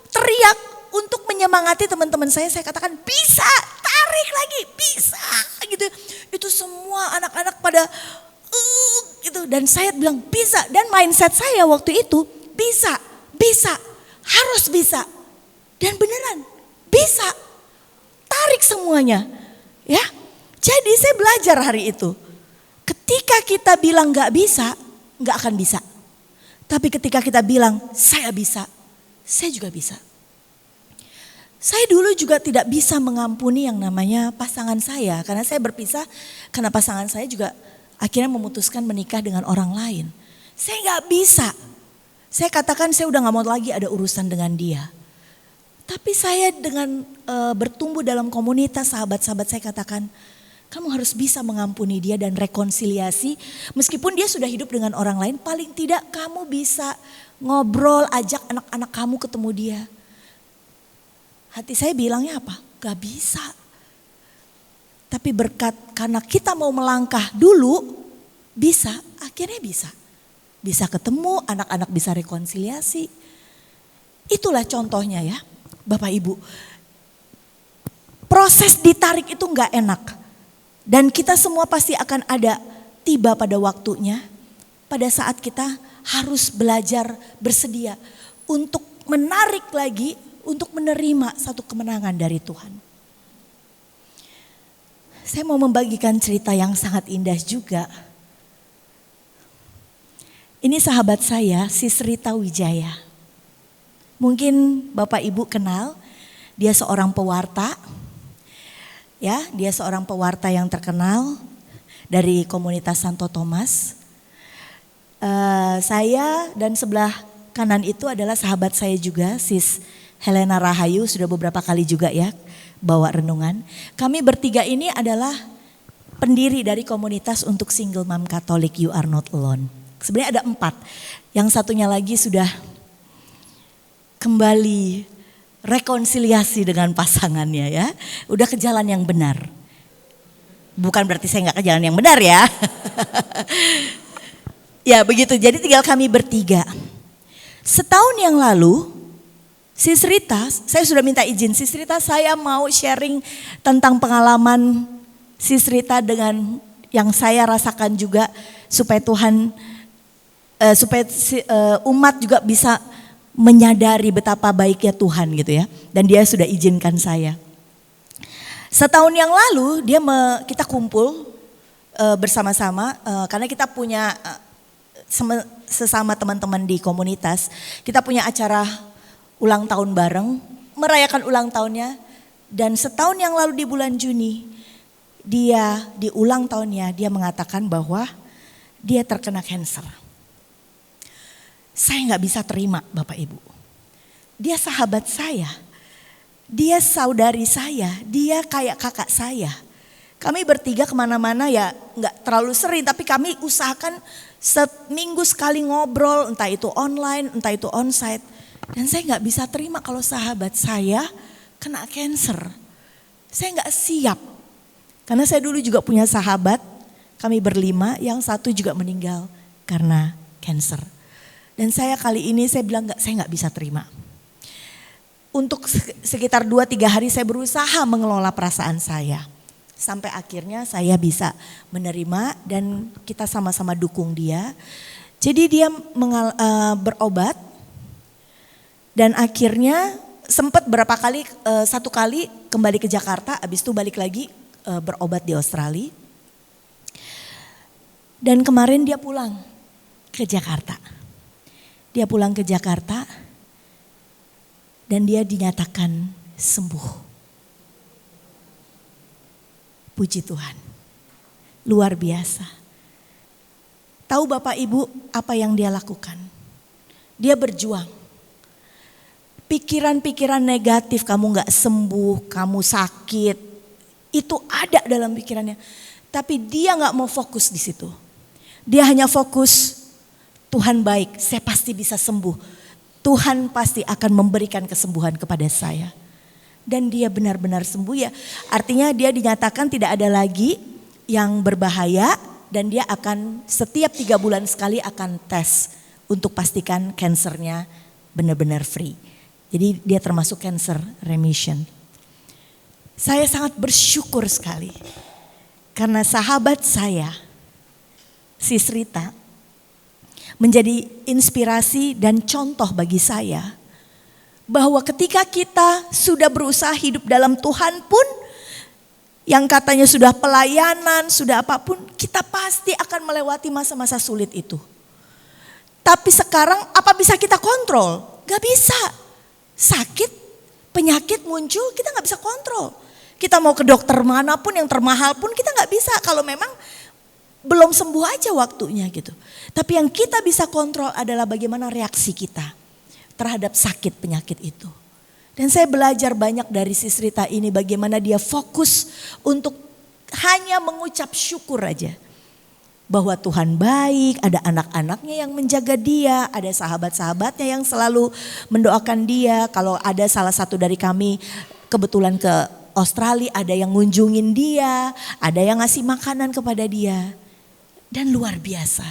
teriak untuk menyemangati teman-teman saya katakan bisa, tarik lagi, bisa gitu. Itu semua anak-anak pada gitu dan saya bilang bisa dan mindset saya waktu itu bisa, harus bisa. Dan beneran bisa, tarik semuanya ya. Jadi saya belajar hari itu. Ketika kita bilang gak bisa, gak akan bisa. Tapi ketika kita bilang saya bisa, saya juga bisa. Saya dulu juga tidak bisa mengampuni yang namanya pasangan saya. Karena saya berpisah, karena pasangan saya juga akhirnya memutuskan menikah dengan orang lain. Saya gak bisa. Saya katakan saya udah gak mau lagi ada urusan dengan dia. Tapi saya dengan bertumbuh dalam komunitas sahabat-sahabat saya katakan, kamu harus bisa mengampuni dia dan rekonsiliasi. Meskipun dia sudah hidup dengan orang lain, paling tidak kamu bisa ngobrol, ajak anak-anak kamu ketemu dia. Hati saya bilangnya apa? Gak bisa. Tapi berkat karena kita mau melangkah dulu, bisa, akhirnya bisa. Bisa ketemu, anak-anak bisa rekonsiliasi. Itulah contohnya ya. Bapak Ibu, proses ditarik itu gak enak. Dan kita semua pasti akan ada tiba pada waktunya. Pada saat kita harus belajar bersedia untuk menarik lagi, untuk menerima satu kemenangan dari Tuhan. Saya mau membagikan cerita yang sangat indah juga. Ini sahabat saya, Sis Rita Wijaya. Mungkin Bapak Ibu kenal, dia seorang pewarta. Ya, dia seorang pewarta yang terkenal dari komunitas Santo Thomas. Saya dan sebelah kanan itu adalah sahabat saya juga, Sis Helena Rahayu, sudah beberapa kali juga ya bawa renungan. Kami bertiga ini adalah pendiri dari komunitas untuk single mom Katolik You Are Not Alone. Sebenarnya ada 4, yang satunya lagi sudah kembali rekonsiliasi dengan pasangannya ya. Udah ke jalan yang benar. Bukan berarti saya gak ke jalan yang benar ya. Ya begitu, jadi tinggal kami bertiga. Setahun yang lalu, Sis Rita, saya sudah minta izin. Sis Rita, saya mau sharing tentang pengalaman Sis Rita dengan yang saya rasakan juga. Supaya Tuhan, supaya umat juga bisa menyadari betapa baiknya Tuhan gitu ya. Dan dia sudah izinkan saya. Setahun yang lalu kita kumpul bersama-sama karena kita punya sesama teman-teman di komunitas. Kita punya acara ulang tahun bareng, merayakan ulang tahunnya. Dan setahun yang lalu di bulan Juni, dia di ulang tahunnya dia mengatakan bahwa dia terkena kanker. Saya gak bisa terima Bapak Ibu. Dia sahabat saya, dia saudari saya, dia kayak kakak saya. Kami bertiga kemana-mana ya gak terlalu sering, tapi kami usahakan seminggu sekali ngobrol, entah itu online, entah itu onsite. Dan saya gak bisa terima kalau sahabat saya kena kanker. Saya gak siap. Karena saya dulu juga punya sahabat, kami berlima, yang satu juga meninggal karena kanker. Dan saya kali ini saya bilang saya gak bisa terima. Untuk sekitar 2-3 hari saya berusaha mengelola perasaan saya. Sampai akhirnya saya bisa menerima dan kita sama-sama dukung dia. Jadi dia berobat dan akhirnya sempat berapa kali, satu kali kembali ke Jakarta, habis itu balik lagi berobat di Australia. Dan kemarin dia pulang ke Jakarta. Dia pulang ke Jakarta dan dia dinyatakan sembuh. Puji Tuhan, luar biasa. Tahu Bapak Ibu apa yang dia lakukan? Dia berjuang. Pikiran-pikiran negatif, kamu gak sembuh, kamu sakit, itu ada dalam pikirannya. Tapi dia gak mau fokus di situ. Dia hanya fokus, Tuhan baik, saya pasti bisa sembuh. Tuhan pasti akan memberikan kesembuhan kepada saya. Dan dia benar-benar sembuh ya. Artinya dia dinyatakan tidak ada lagi yang berbahaya. Dan dia akan setiap 3 bulan sekali akan tes. Untuk pastikan kansernya benar-benar free. Jadi dia termasuk cancer remission. Saya sangat bersyukur sekali. Karena sahabat saya, Sis Rita, menjadi inspirasi dan contoh bagi saya. Bahwa ketika kita sudah berusaha hidup dalam Tuhan pun, yang katanya sudah pelayanan, sudah apapun, kita pasti akan melewati masa-masa sulit itu. Tapi sekarang apa bisa kita kontrol? Gak bisa. Sakit, penyakit muncul, kita gak bisa kontrol. Kita mau ke dokter manapun yang termahal pun kita gak bisa kalau memang belum sembuh aja waktunya gitu. Tapi yang kita bisa kontrol adalah bagaimana reaksi kita terhadap sakit penyakit itu. Dan saya belajar banyak dari Sis Rita ini bagaimana dia fokus untuk hanya mengucap syukur aja. Bahwa Tuhan baik, ada anak-anaknya yang menjaga dia, ada sahabat-sahabatnya yang selalu mendoakan dia. Kalau ada salah satu dari kami kebetulan ke Australia, ada yang ngunjungin dia, ada yang ngasih makanan kepada dia. Dan luar biasa.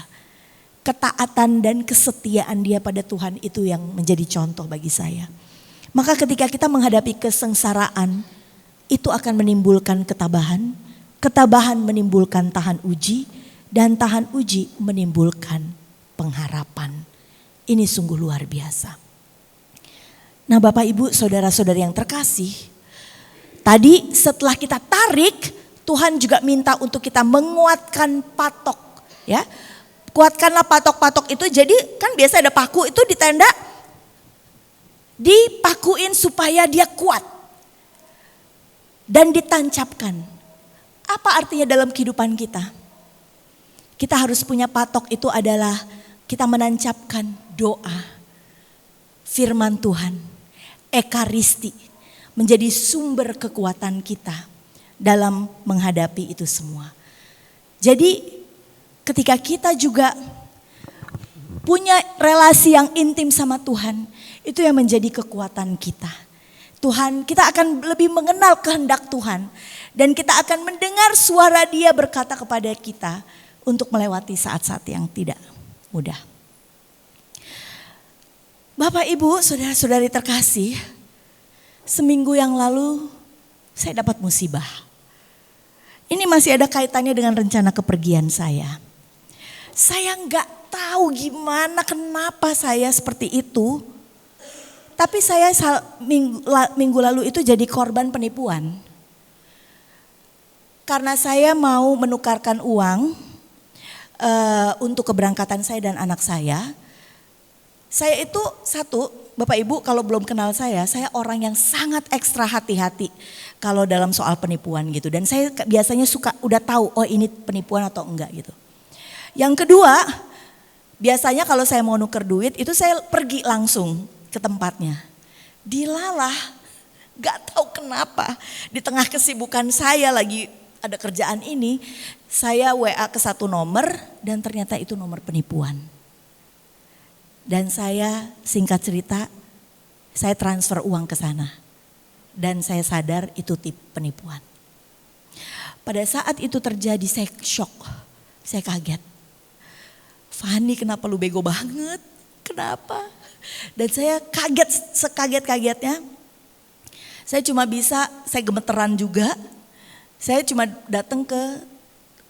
Ketaatan dan kesetiaan dia pada Tuhan itu yang menjadi contoh bagi saya. Maka ketika kita menghadapi kesengsaraan, itu akan menimbulkan ketabahan. Ketabahan menimbulkan tahan uji. Dan tahan uji menimbulkan pengharapan. Ini sungguh luar biasa. Nah Bapak Ibu saudara-saudari yang terkasih. Tadi setelah kita tarik, Tuhan juga minta untuk kita menguatkan patok. Ya. Kuatkanlah patok-patok itu, jadi kan biasa ada paku itu di tenda, dipakuin supaya dia kuat dan ditancapkan. Apa artinya dalam kehidupan kita? Kita harus punya patok, itu adalah kita menancapkan doa, firman Tuhan, ekaristi, menjadi sumber kekuatan kita dalam menghadapi itu semua. Jadi ketika kita juga punya relasi yang intim sama Tuhan, itu yang menjadi kekuatan kita. Tuhan, kita akan lebih mengenal kehendak Tuhan. Dan kita akan mendengar suara Dia berkata kepada kita untuk melewati saat-saat yang tidak mudah. Bapak, Ibu, saudara-saudari terkasih, seminggu yang lalu saya dapat musibah. Ini masih ada kaitannya dengan rencana kepergian saya. Saya nggak tahu gimana, kenapa saya seperti itu. Tapi saya minggu lalu itu jadi korban penipuan. Karena saya mau menukarkan uang untuk keberangkatan saya dan anak saya. Saya itu Bapak Ibu kalau belum kenal saya orang yang sangat ekstra hati-hati kalau dalam soal penipuan gitu. Dan saya biasanya suka udah tahu, oh ini penipuan atau enggak gitu. Yang kedua, biasanya kalau saya mau nuker duit itu saya pergi langsung ke tempatnya. Dilalah, gak tahu kenapa di tengah kesibukan saya lagi ada kerjaan ini, saya WA ke satu nomor dan ternyata itu nomor penipuan. Dan saya singkat cerita, saya transfer uang ke sana. Dan saya sadar itu tip penipuan. Pada saat itu terjadi saya shock, saya kaget. Fani, kenapa lu bego banget? Kenapa? Dan saya kaget, sekaget-kagetnya. Saya cuma bisa, saya gemeteran juga. Saya cuma datang ke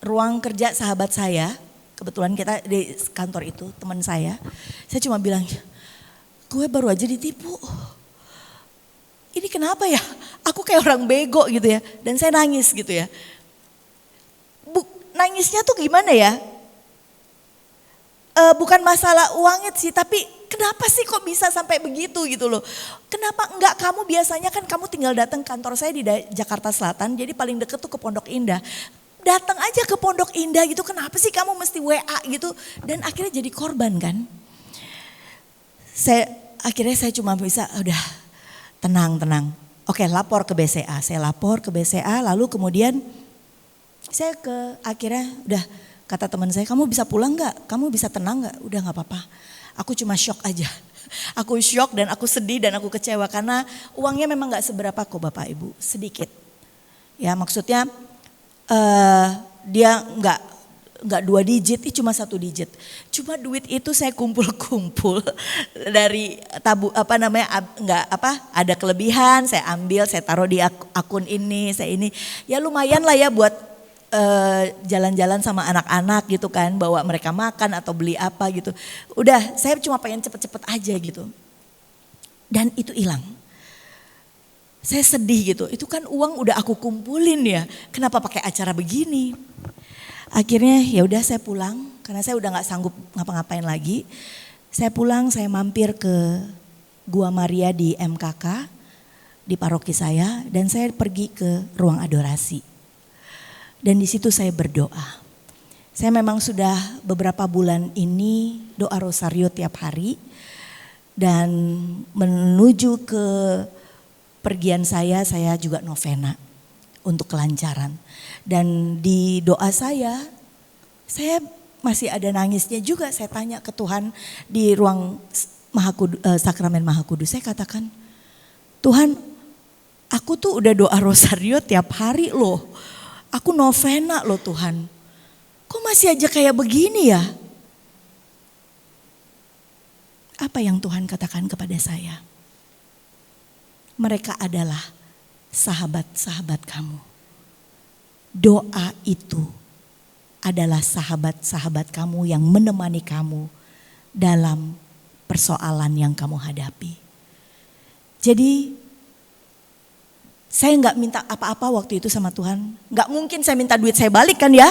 ruang kerja sahabat saya, kebetulan kita di kantor itu teman saya cuma bilang, gue baru aja ditipu. Ini kenapa ya? Aku kayak orang bego gitu ya. Dan saya nangis gitu ya. Nangisnya tuh gimana ya? Bukan masalah uangnya sih, tapi kenapa sih kok bisa sampai begitu gitu loh. Kenapa enggak kamu biasanya kan kamu tinggal datang kantor saya di Jakarta Selatan, jadi paling deket tuh ke Pondok Indah. Datang aja ke Pondok Indah gitu, kenapa sih kamu mesti WA gitu. Dan akhirnya jadi korban kan. Akhirnya saya cuma bisa udah tenang. Oke, lapor ke BCA. Saya lapor ke BCA, lalu kemudian saya akhirnya udah kata teman saya, kamu bisa pulang gak? Kamu bisa tenang gak? Udah gak apa-apa. Aku cuma shock aja. Aku shock dan aku sedih dan aku kecewa karena uangnya memang gak seberapa kok Bapak Ibu. Sedikit. Ya maksudnya dia nggak 2 digit, cuma 1 digit. Cuma duit itu saya kumpul-kumpul dari ada kelebihan, saya ambil, saya taruh di akun ini, ya lumayan lah ya buat jalan-jalan sama anak-anak gitu kan, bawa mereka makan atau beli apa gitu. Udah, saya cuma pengen cepet-cepet aja gitu. Dan itu hilang. Saya sedih gitu, itu kan uang udah aku kumpulin ya, kenapa pakai acara begini? Akhirnya ya udah saya pulang karena saya udah nggak sanggup ngapa-ngapain lagi. Saya pulang, saya mampir ke Gua Maria di MKK di paroki saya dan saya pergi ke ruang adorasi. Dan di situ saya berdoa. Saya memang sudah beberapa bulan ini doa rosario tiap hari dan menuju ke pergian saya juga novena untuk kelancaran. Dan di doa saya masih ada nangisnya juga. Saya tanya ke Tuhan di ruang sakramen Maha Kudus. Saya katakan, Tuhan, aku tuh udah doa rosario tiap hari loh. Aku novena loh Tuhan. Kok masih aja kayak begini ya? Apa yang Tuhan katakan kepada saya? Mereka adalah sahabat-sahabat kamu. Doa itu adalah sahabat-sahabat kamu yang menemani kamu dalam persoalan yang kamu hadapi. Jadi saya nggak minta apa-apa waktu itu sama Tuhan. Nggak mungkin saya minta duit saya balik kan ya.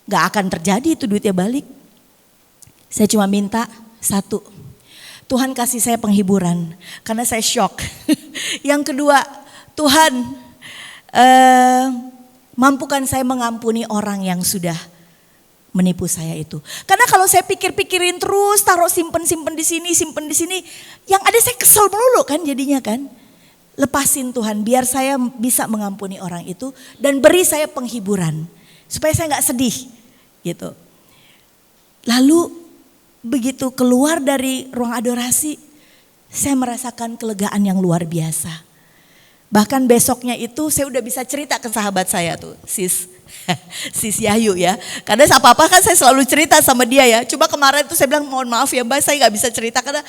Nggak akan terjadi itu duitnya balik. Saya cuma minta satu. Tuhan kasih saya penghiburan karena saya shock. Yang kedua, Tuhan mampukan saya mengampuni orang yang sudah menipu saya itu. Karena kalau saya pikir-pikirin terus, taruh simpen di sini, yang ada saya kesel melulu kan jadinya kan. Lepasin Tuhan, biar saya bisa mengampuni orang itu dan beri saya penghiburan supaya saya nggak sedih gitu. Lalu begitu keluar dari ruang adorasi, saya merasakan kelegaan yang luar biasa. Bahkan besoknya itu saya udah bisa cerita ke sahabat saya tuh, sis Yayu ya. Karena apa-apa kan saya selalu cerita sama dia ya. Cuma kemarin tuh saya bilang mohon maaf ya Mbak, saya gak bisa cerita karena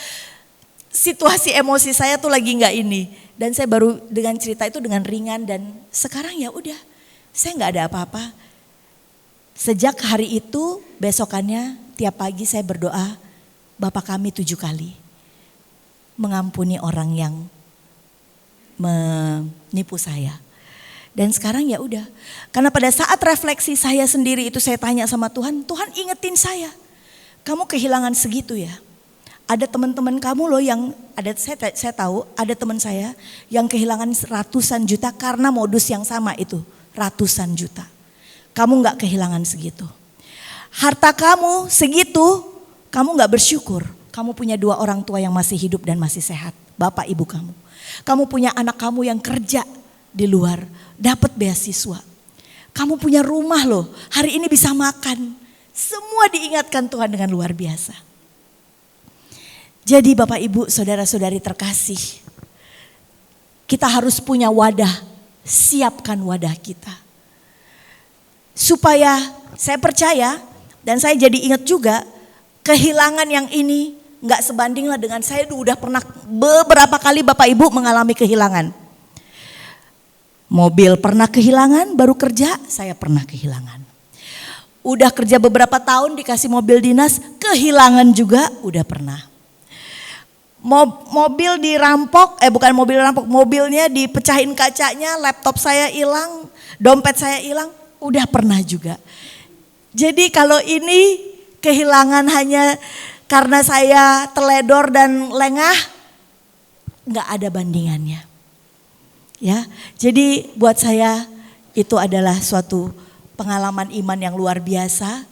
situasi emosi saya tuh lagi gak ini. Dan saya baru dengan cerita itu dengan ringan dan sekarang ya udah saya gak ada apa-apa. Sejak hari itu besokannya tiap pagi saya berdoa, Bapa kami 7 kali. Mengampuni orang yang menipu saya. Dan sekarang ya udah. Karena pada saat refleksi saya sendiri itu saya tanya sama Tuhan, Tuhan ingetin saya. Kamu kehilangan segitu ya. Ada teman-teman kamu loh yang saya tahu ada teman saya yang kehilangan ratusan juta karena modus yang sama itu, ratusan juta. Kamu nggak kehilangan segitu. Harta kamu segitu, kamu nggak bersyukur. Kamu punya 2 orang tua yang masih hidup dan masih sehat, bapak ibu kamu. Kamu punya anak kamu yang kerja di luar, dapat beasiswa. Kamu punya rumah loh, hari ini bisa makan. Semua diingatkan Tuhan dengan luar biasa. Jadi Bapak Ibu, saudara-saudari terkasih, kita harus punya wadah, siapkan wadah kita. Supaya saya percaya dan saya jadi ingat juga kehilangan yang ini gak sebanding lah dengan saya udah pernah beberapa kali Bapak Ibu mengalami kehilangan. Mobil pernah kehilangan, baru kerja saya pernah kehilangan. Udah kerja beberapa tahun dikasih mobil dinas, kehilangan juga udah pernah. Mobil dirampok, bukan mobil dirampok, mobilnya dipecahin kacanya, laptop saya hilang, dompet saya hilang, udah pernah juga. Jadi kalau ini kehilangan hanya karena saya teledor dan lengah, nggak ada bandingannya. Ya, jadi buat saya itu adalah suatu pengalaman iman yang luar biasa,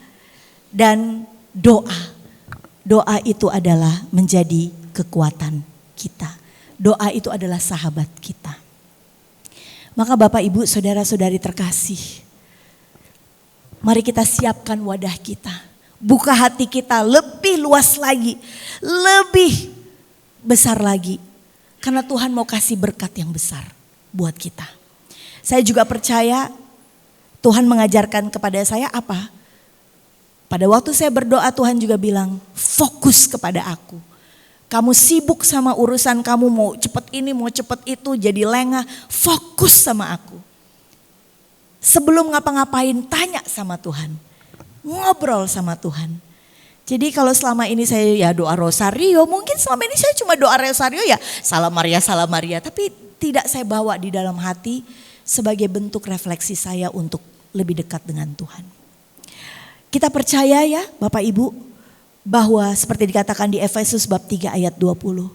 dan doa itu adalah menjadi kekuatan kita. Doa itu adalah sahabat kita. Maka Bapak Ibu saudara-saudari terkasih, mari kita siapkan wadah kita. Buka hati kita lebih luas lagi, lebih besar lagi. Karena Tuhan mau kasih berkat yang besar buat kita. Saya juga percaya Tuhan mengajarkan kepada saya apa? Pada waktu saya berdoa Tuhan juga bilang, fokus kepada aku. Kamu sibuk sama urusan kamu, mau cepet ini, mau cepet itu, jadi lengah. Fokus sama aku. Sebelum ngapa-ngapain tanya sama Tuhan. Ngobrol sama Tuhan. Jadi kalau selama ini saya ya doa rosario, mungkin selama ini saya cuma doa rosario ya Salam Maria. Tapi tidak saya bawa di dalam hati sebagai bentuk refleksi saya untuk lebih dekat dengan Tuhan. Kita percaya ya Bapak Ibu, bahwa seperti dikatakan di Efesus bab 3 ayat 20.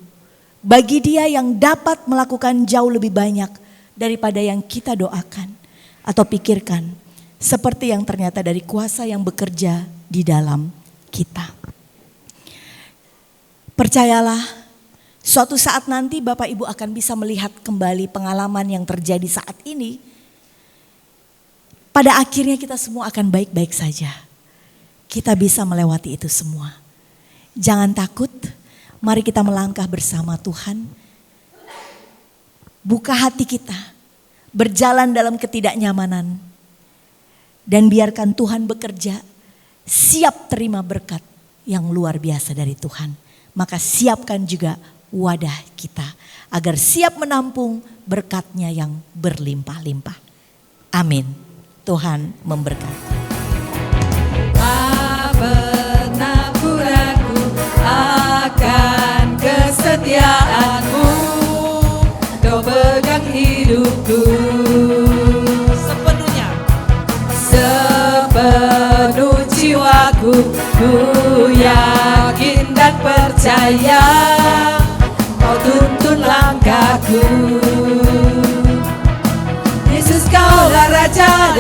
Bagi Dia yang dapat melakukan jauh lebih banyak daripada yang kita doakan atau pikirkan. Seperti yang ternyata dari kuasa yang bekerja di dalam kita. Percayalah, suatu saat nanti Bapak Ibu akan bisa melihat kembali pengalaman yang terjadi saat ini. Pada akhirnya kita semua akan baik-baik saja. Kita bisa melewati itu semua. Jangan takut, mari kita melangkah bersama Tuhan. Buka hati kita, berjalan dalam ketidaknyamanan. Dan biarkan Tuhan bekerja, siap terima berkat yang luar biasa dari Tuhan. Maka siapkan juga wadah kita, agar siap menampung berkatnya yang berlimpah-limpah. Amin. Tuhan memberkati. Akan kesetiaanmu, Kau pegang hidupku sepenuhnya. Sepenuh jiwaku, ku yakin dan percaya Kau tuntun langkahku. Yesus, Kaulah Raja